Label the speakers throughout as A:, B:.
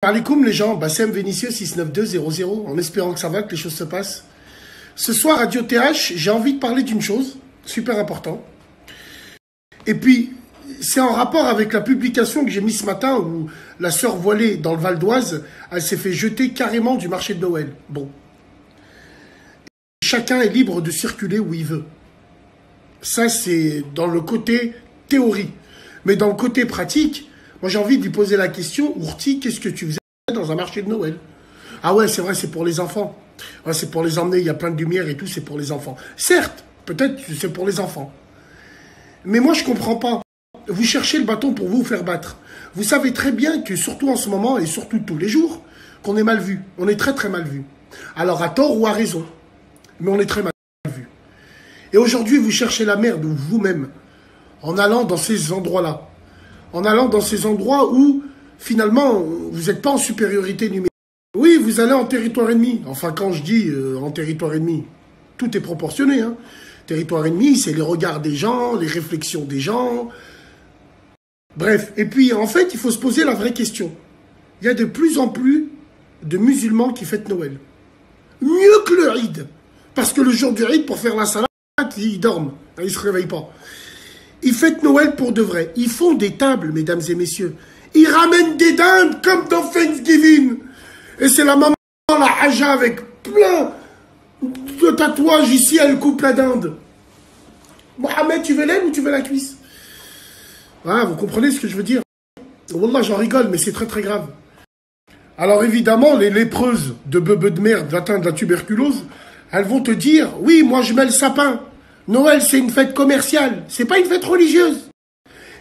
A: Alaikum les gens, Bassem Vénitieux 69200, en espérant que ça va, que les choses se passent. Ce soir, Radio TH, j'ai envie de parler d'une chose, super important. Et puis, c'est en rapport avec la publication que j'ai mise ce matin où la sœur voilée dans le Val d'Oise, elle s'est fait jeter carrément du marché de Noël. Bon. Chacun est libre de circuler où il veut. Ça, c'est dans le côté théorie. Mais dans le côté pratique, moi, j'ai envie de lui poser la question, Ourti, qu'est-ce que tu faisais dans un marché de Noël? Ah ouais, c'est vrai, c'est pour les enfants. Ouais, c'est pour les emmener, il y a plein de lumière et tout, c'est pour les enfants. Certes, peut-être que c'est pour les enfants. Mais moi, je comprends pas. Vous cherchez le bâton pour vous faire battre. Vous savez très bien que, surtout en ce moment, et surtout tous les jours, qu'on est mal vu. On est très très mal vu. Alors, à tort ou à raison. Mais on est très mal vu. Et aujourd'hui, vous cherchez la merde vous-même, en allant dans ces endroits-là. En allant dans ces endroits où, finalement, vous n'êtes pas en supériorité numérique. Oui, vous allez en territoire ennemi. Enfin, quand je dis en territoire ennemi, tout est proportionné. Hein. Territoire ennemi, c'est les regards des gens, les réflexions des gens. Bref, et puis, en fait, il faut se poser la vraie question. Il y a de plus en plus de musulmans qui fêtent Noël. Mieux que le Eid. Parce que le jour du Eid, pour faire la salade, ils dorment. Ils ne se réveillent pas. Ils fêtent Noël pour de vrai. Ils font des tables, mesdames et messieurs. Ils ramènent des dindes comme dans Thanksgiving. Et c'est la maman, la Haja, avec plein de tatouages ici, elle coupe la dinde. Mohamed, tu veux l'aile ou tu veux la cuisse? Ah, vous comprenez ce que je veux dire? Wallah, j'en rigole, mais c'est très très grave. Alors évidemment, les lépreuses de bebe de merde atteintes de la tuberculose, elles vont te dire, oui, moi je mets le sapin. Noël, c'est une fête commerciale, c'est pas une fête religieuse.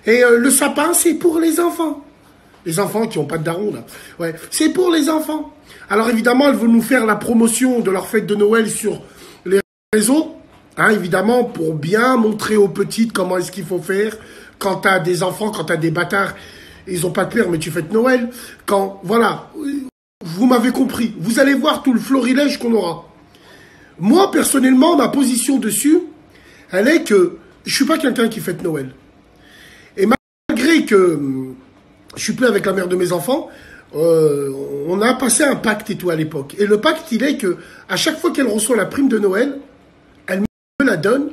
A: Et le sapin, c'est pour les enfants. Les enfants qui n'ont pas de daron, là. Ouais, c'est pour les enfants. Alors évidemment, elles veulent nous faire la promotion de leur fête de Noël sur les réseaux. Hein, évidemment, pour bien montrer aux petites comment est-ce qu'il faut faire. Quand tu as des enfants, quand tu as des bâtards, ils n'ont pas de père, mais tu fêtes Noël. Quand, voilà, vous m'avez compris. Vous allez voir tout le florilège qu'on aura. Moi, personnellement, ma position dessus, elle est que je ne suis pas quelqu'un qui fête Noël. Et malgré que je suis plus avec la mère de mes enfants, on a passé un pacte et tout à l'époque. Et le pacte, il est que à chaque fois qu'elle reçoit la prime de Noël, elle me la donne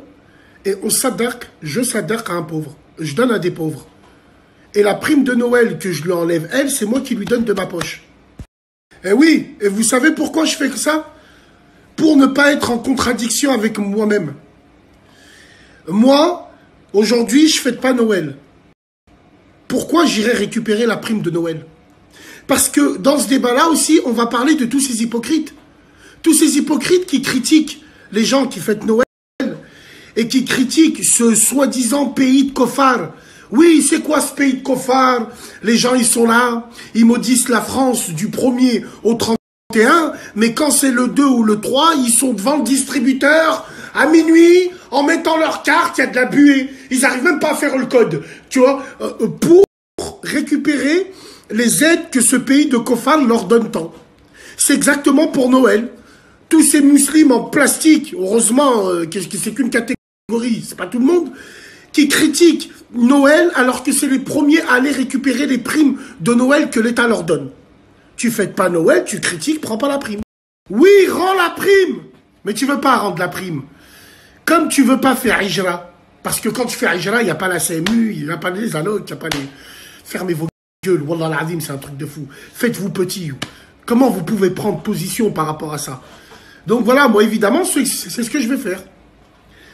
A: et on s'addarque, je s'addarque à un pauvre. Je donne à des pauvres. Et la prime de Noël que je lui enlève, elle, c'est moi qui lui donne de ma poche. Et oui, et vous savez pourquoi je fais ça? Pour ne pas être en contradiction avec moi-même. Moi, aujourd'hui, je ne fête pas Noël. Pourquoi j'irai récupérer la prime de Noël? Parce que dans ce débat-là aussi, on va parler de tous ces hypocrites. Tous ces hypocrites qui critiquent les gens qui fêtent Noël et qui critiquent ce soi-disant pays de Kofar. Oui, c'est quoi ce pays de Kofar? Les gens, ils sont là, ils maudissent la France du 1er au 31, mais quand c'est le 2 ou le 3, ils sont devant le distributeur à minuit, en mettant leur carte, il y a de la buée. Ils n'arrivent même pas à faire le code, tu vois, pour récupérer les aides que ce pays de Kofar leur donne tant. C'est exactement pour Noël. Tous ces musulmans en plastique, heureusement que c'est qu'une catégorie, c'est pas tout le monde, qui critiquent Noël alors que c'est les premiers à aller récupérer les primes de Noël que l'État leur donne. Tu fêtes pas Noël, tu critiques, prends pas la prime. Oui, rends la prime, mais tu veux pas rendre la prime. Comme tu veux pas faire Hijra, parce que quand tu fais Hijra, il n'y a pas la CMU, il n'y a pas les allocs, il n'y a pas les... Fermez vos gueules, Wallah l'azim, c'est un truc de fou. Faites-vous petit. Comment vous pouvez prendre position par rapport à ça? Donc voilà, moi évidemment, c'est ce que je vais faire.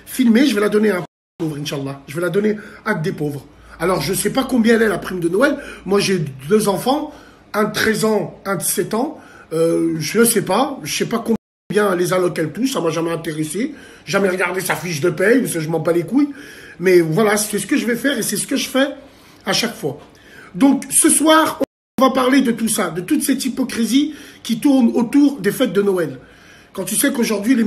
A: Filmer, je vais la donner à un pauvre, Inch'Allah. Je vais la donner à des pauvres. Alors je ne sais pas combien elle est la prime de Noël. Moi j'ai 2 enfants, un de 13 ans, un de 7 ans. Je ne sais pas combien les allocs elle touche, ça m'a jamais intéressé. Jamais regardé sa fiche de paye, parce que je m'en bats les couilles. Mais voilà, c'est ce que je vais faire et c'est ce que je fais à chaque fois. Donc ce soir, on va parler de tout ça, de toute cette hypocrisie qui tourne autour des fêtes de Noël. Quand tu sais qu'aujourd'hui,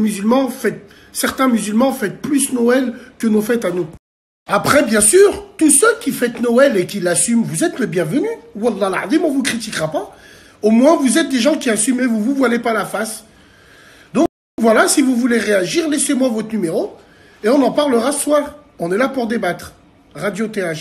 A: certains musulmans fêtent plus Noël que nos fêtes à nous. Après, bien sûr, tous ceux qui fêtent Noël et qui l'assument, vous êtes le bienvenu. Wallah l'azim, on ne vous critiquera pas. Au moins, vous êtes des gens qui assument, vous ne vous voilez pas la face. Donc voilà, si vous voulez réagir, laissez-moi votre numéro et on en parlera ce soir. On est là pour débattre. Radio TH.